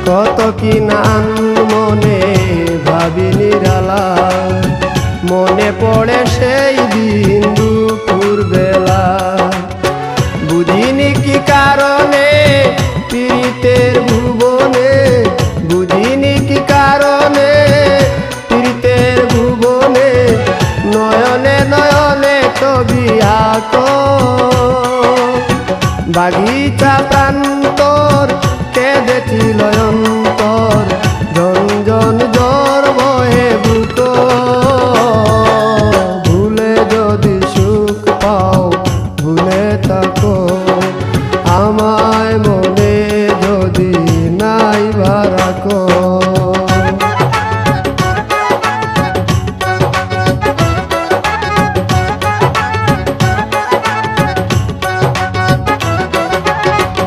কত কি নাম মনে ভাবি নিরালা, মনে পড়ে সেই দিন দুপুর বেলা। বুঝিনি কি কারণে পীড়িতের ভুবনে, বুঝিনি কি কারণে পীড়িতের ভুবনে, নয়নে নয়নে ছবি আঁকো। বাগিচা প্রান্তর কেঁদেছিল অন্তর, ঝনঝন জ্বর বহে বুক। ভুলে যদি সুখ পাও ভুলে থাকো আমায়।